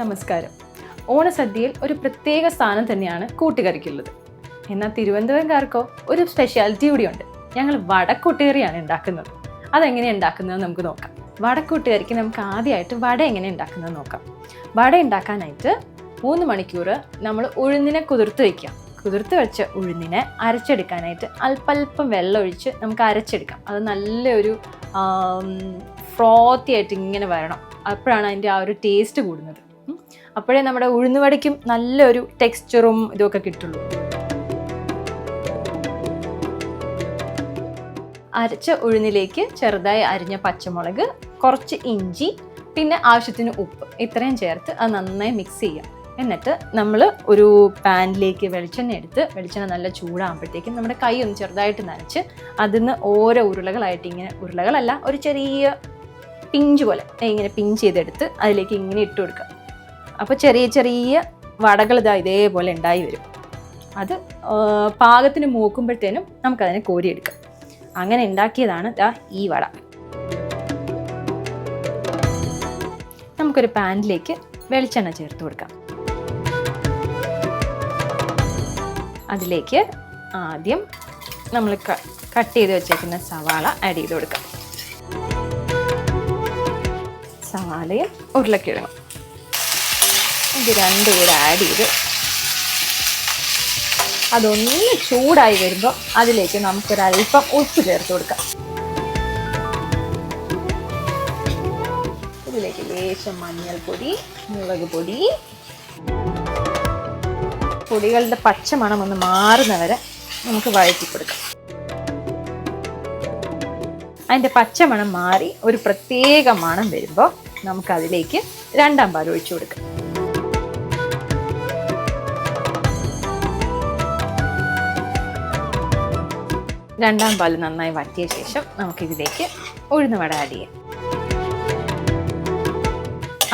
നമസ്കാരം. ഓണസദ്യയിൽ ഒരു പ്രത്യേക സ്ഥാനം തന്നെയാണ് കൂട്ടുകറിക്കുള്ളത്. എന്നാൽ തിരുവനന്തപുരംകാർക്കോ ഒരു സ്പെഷ്യാലിറ്റി കൂടിയുണ്ട്. ഞങ്ങൾ വടക്കൂട്ടുകറിയാണ് ഉണ്ടാക്കുന്നത്. അതെങ്ങനെയാണ് ഉണ്ടാക്കുന്നത് നമുക്ക് നോക്കാം. വടക്കൂട്ടുകറിക്ക് നമുക്ക് ആദ്യമായിട്ട് വട എങ്ങനെ ഉണ്ടാക്കുന്നത് നോക്കാം. വട ഉണ്ടാക്കാനായിട്ട് 3 മണിക്കൂർ നമ്മൾ ഉഴുന്നിനെ കുതിർത്ത് വയ്ക്കുക. കുതിർത്ത് വെച്ച ഉഴുന്നിനെ അരച്ചെടുക്കാനായിട്ട് അല്പം വെള്ളം ഒഴിച്ച് നമുക്ക് അരച്ചെടുക്കാം. അത് നല്ലൊരു ഫ്രോത്തി ആയിട്ട് ഇങ്ങനെ വരണം. അപ്പോഴാണ് അതിൻ്റെ ആ ഒരു ടേസ്റ്റ് കൂടുന്നത്. അപ്പോഴേ നമ്മുടെ ഉഴുന്ന് വടയ്ക്കും നല്ലൊരു ടെക്സ്ചറും ഇതൊക്കെ കിട്ടുള്ളൂ. അരച്ച ഉഴുന്നിലേക്ക് ചെറുതായി അരിഞ്ഞ പച്ചമുളക്, കുറച്ച് ഇഞ്ചി, പിന്നെ ആവശ്യത്തിന് ഉപ്പ്, ഇത്രയും ചേർത്ത് അത് നന്നായി മിക്സ് ചെയ്യുക. എന്നിട്ട് നമ്മൾ ഒരു പാനിലേക്ക് വെളിച്ചെണ്ണ എടുത്ത്, വെളിച്ചെണ്ണ നല്ല ചൂടാകുമ്പോഴത്തേക്കും നമ്മുടെ കൈ ഒന്ന് ചെറുതായിട്ട് നനച്ച് അതിൽ നിന്ന് ഓരോ ഉരുളകളായിട്ട് ഇങ്ങനെ, ഉരുളകളല്ല, ഒരു ചെറിയ പിഞ്ച് പോലെ ഇങ്ങനെ പിഞ്ച് ചെയ്തെടുത്ത് അതിലേക്ക് ഇങ്ങനെ ഇട്ട് കൊടുക്കുക. അപ്പോൾ ചെറിയ ചെറിയ വടകൾ ഇതേപോലെ ഉണ്ടായി വരും. അത് പാകത്തിന് മൂക്കുമ്പോഴത്തേനും നമുക്കതിനെ കോരിയെടുക്കാം. അങ്ങനെ ഉണ്ടാക്കിയതാണ് ഈ വട. നമുക്കൊരു പാനിലേക്ക് വെളിച്ചെണ്ണ ചേർത്ത് കൊടുക്കാം. അതിലേക്ക് ആദ്യം നമ്മൾ കട്ട് ചെയ്ത് വെച്ചേക്കുന്ന സവാള ആഡ് ചെയ്ത് കൊടുക്കാം. സവാളയും ഉരുളക്കിഴങ്ങും ഇത് രണ്ടും കൂടെ ആഡ് ചെയ്ത് അതൊന്ന് ചൂടായി വരുമ്പോൾ അതിലേക്ക് നമുക്കൊരൽപ്പം ഉപ്പ് ചേർത്ത് കൊടുക്കാം. ഇതിലേക്ക് ലേശം മഞ്ഞൾപ്പൊടി, മുളക് പൊടി, പൊടികളുടെ പച്ചമണം ഒന്ന് മാറുന്നവരെ നമുക്ക് വഴറ്റി കൊടുക്കാം. അതിൻ്റെ പച്ചമണം മാറി ഒരു പ്രത്യേക മണം വരുമ്പോൾ നമുക്കതിലേക്ക് 2ാം പാൽ ഒഴിച്ചു കൊടുക്കാം. 2ാം പാൽ നന്നായി വറ്റിയ ശേഷം നമുക്കിതിലേക്ക് ഉഴുന്ന് വട ആഡ് ചെയ്യാം.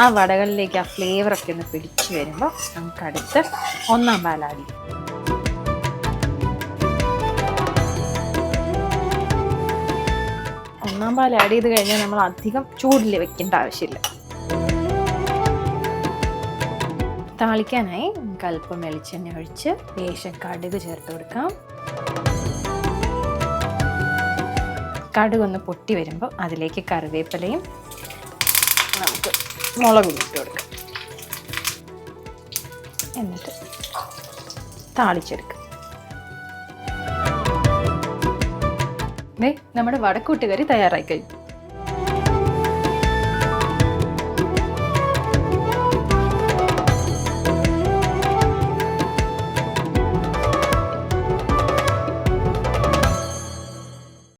ആ വടകളിലേക്ക് ആ ഫ്ലേവറൊക്കെ ഒന്ന് പിടിച്ചു വരുമ്പോൾ നമുക്കടുത്ത് 1ാം പാൽ ആഡ് ചെയ്യും. ഒന്നാം പാൽ ആഡ് ചെയ്ത് കഴിഞ്ഞാൽ നമ്മൾ അധികം ചൂടിൽ വെക്കേണ്ട ആവശ്യമില്ല. താളിക്കാനായി നമുക്ക് അല്പം വെളിച്ചെണ്ണ ഒഴിച്ച് ലേശം കടുക് ചേർത്ത് കൊടുക്കാം. കടുക് ഒന്ന് പൊട്ടി വരുമ്പോൾ അതിലേക്ക് കറിവേപ്പിലയും നമുക്ക് മുളകും ഇട്ട് കൊടുക്കാം. എന്നിട്ട് താളിച്ചെടുക്കാം. നമ്മുടെ വടക്കൂട്ടുകറി തയ്യാറായി കഴിഞ്ഞു.